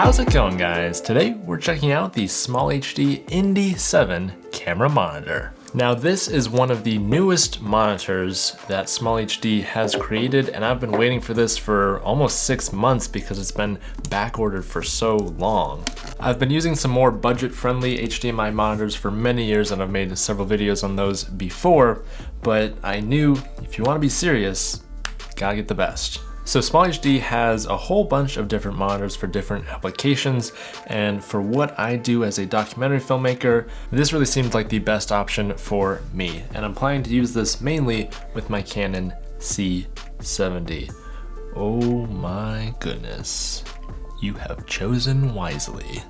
How's it going, guys? Today we're checking out the SmallHD Indie 7 camera monitor. Now this is one of the newest monitors that SmallHD has created, and I've been waiting for this for almost 6 months because it's been back ordered for so long. I've been using some more budget-friendly HDMI monitors for many years, and I've made several videos on those before, but I knew if you want to be serious, gotta get the best. So SmallHD has a whole bunch of different monitors for different applications, and for what I do as a documentary filmmaker, this really seemed like the best option for me. And I'm planning to use this mainly with my Canon C70. Oh my goodness, you have chosen wisely.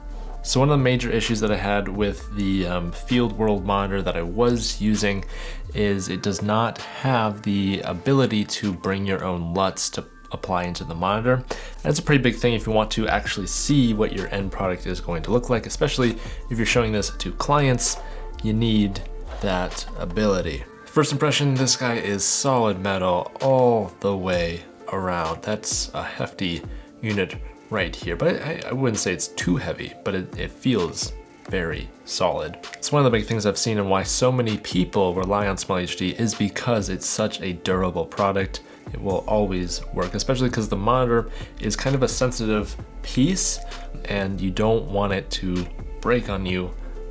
So one of the major issues that I had with the Field World monitor that I was using is it does not have the ability to bring your own LUTs to apply into the monitor. That's a pretty big thing if you want to actually see what your end product is going to look like, especially if you're showing this to clients. You need that ability. First impression, this guy is solid metal all the way around. That's a hefty unit right here, but I wouldn't say it's too heavy, but it feels very solid. It's one of the big things I've seen and why so many people rely on SmallHD is because it's such a durable product. It will always work, especially because the monitor is kind of a sensitive piece and you don't want it to break on you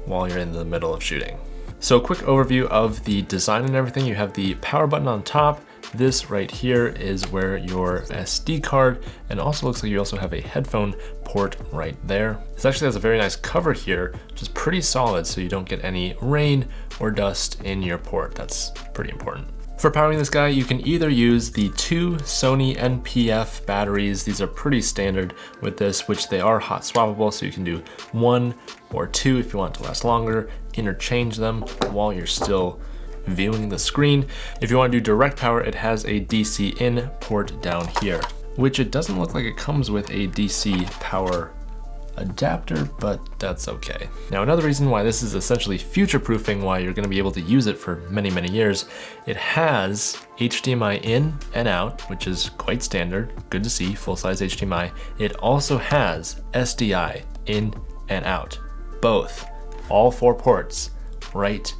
while you're in the middle of shooting. So a quick overview of the design and everything. You have the power button on top. This right here is where your SD card, and also looks like you also have a headphone port right there. This actually has a very nice cover here, which is pretty solid so you don't get any rain or dust in your port. That's pretty important. For powering this guy, you can either use the 2 Sony NPF batteries. These are pretty standard with this, which they are hot swappable, so you can do 1 or 2 if you want it to last longer. Interchange them while you're still viewing the screen. If you want to do direct power, it has a DC in port down here, which it doesn't look like it comes with a DC power adapter, but that's okay. Now another reason why this is essentially future-proofing, why you're going to be able to use it for many years, it has HDMI in and out, which is quite standard. Good to see, full-size HDMI. It also has SDI in and out, both, all 4 ports right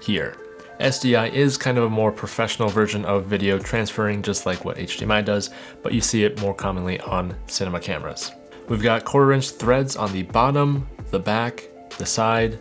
here. SDI is kind of a more professional version of video transferring, just like what HDMI does, but you see it more commonly on cinema cameras. We've got 1/4-inch threads on the bottom, the back, the side,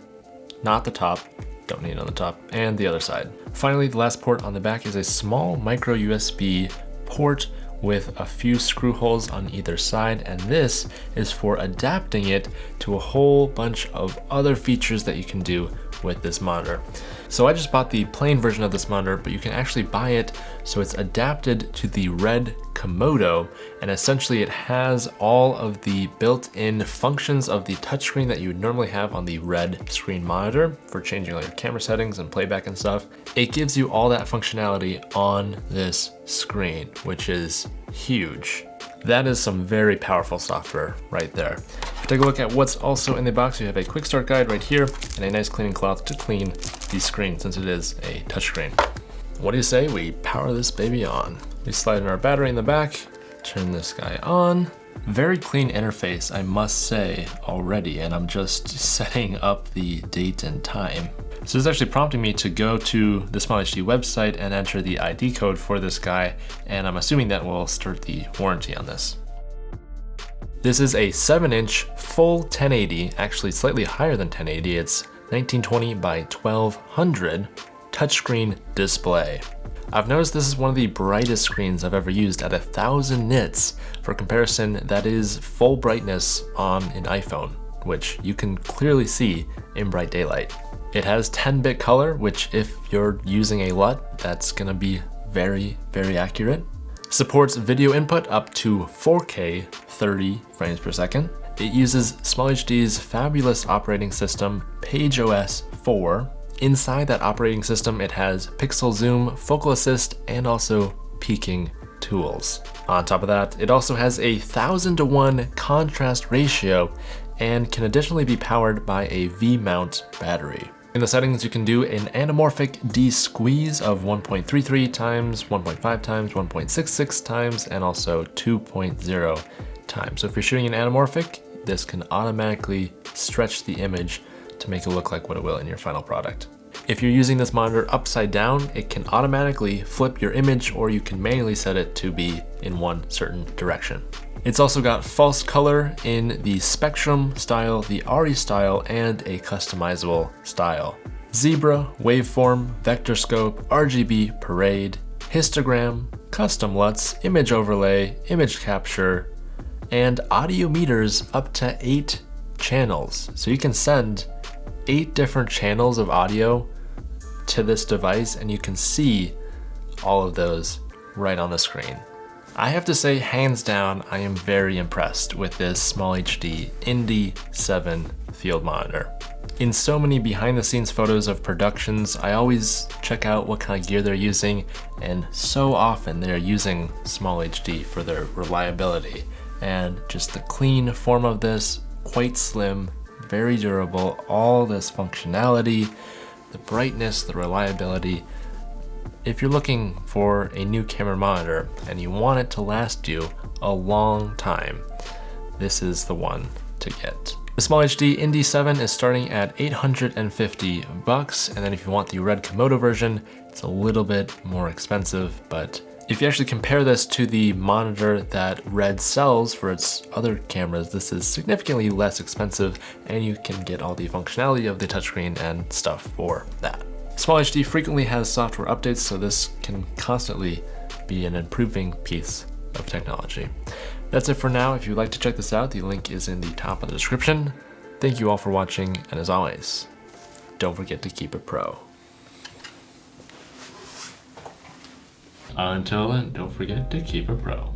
not the top, don't need it on the top, and the other side. Finally, the last port on the back is a small micro USB port with a few screw holes on either side, and this is for adapting it to a whole bunch of other features that you can do with this monitor. So I just bought the plain version of this monitor, but you can actually buy it so it's adapted to the Red Komodo, and essentially it has all of the built-in functions of the touchscreen that you would normally have on the Red screen monitor for changing all your camera settings and playback and stuff. It gives you all that functionality on this screen, which is huge. That is some very powerful software right there. Take a look at what's also in the box. You have a quick start guide right here and a nice cleaning cloth to clean the screen since it is a touchscreen. What do you say we power this baby on? We slide in our battery in the back, turn this guy on. Very clean interface, I must say already, and I'm just setting up the date and time. So this is actually prompting me to go to the SmallHD website and enter the ID code for this guy, and I'm assuming that will start the warranty on this. This is a 7-inch full 1080, actually slightly higher than 1080. It's 1920 by 1200 touchscreen display. I've noticed this is one of the brightest screens I've ever used at 1000 nits. For comparison, that is full brightness on an iPhone, which you can clearly see in bright daylight. It has 10-bit color, which if you're using a LUT, that's gonna be very accurate. Supports video input up to 4K 30 frames per second. It uses SmallHD's fabulous operating system, PageOS 4. Inside that operating system, it has pixel zoom, focal assist, and also peaking tools. On top of that, it also has a 1000:1 contrast ratio and can additionally be powered by a V-mount battery. In the settings, you can do an anamorphic de-squeeze of 1.33 times, 1.5 times, 1.66 times, and also 2.0 times. So if you're shooting an anamorphic, this can automatically stretch the image to make it look like what it will in your final product. If you're using this monitor upside down, it can automatically flip your image, or you can manually set it to be in one certain direction. It's also got false color in the Spectrum style, the ARRI style, and a customizable style. Zebra, waveform, vector scope, RGB, parade, histogram, custom LUTs, image overlay, image capture, and audio meters up to 8 channels. So you can send 8 different channels of audio to this device, and you can see all of those right on the screen. I have to say, hands down, I am very impressed with this SmallHD Indie 7 field monitor. In so many behind the scenes photos of productions, I always check out what kind of gear they're using, and so often they're using SmallHD for their reliability. And just the clean form of this, quite slim, very durable, all this functionality, the brightness, the reliability. If you're looking for a new camera monitor and you want it to last you a long time, this is the one to get. The SmallHD Indie 7 is starting at $850, and then if you want the red Komodo version, it's a little bit more expensive, but if you actually compare this to the monitor that Red sells for its other cameras, this is significantly less expensive, and you can get all the functionality of the touchscreen and stuff for that. SmallHD frequently has software updates, so this can constantly be an improving piece of technology. That's it for now. If you'd like to check this out, the link is in the top of the description. Thank you all for watching, and as always, don't forget to keep it pro. Until then, don't forget to keep it pro.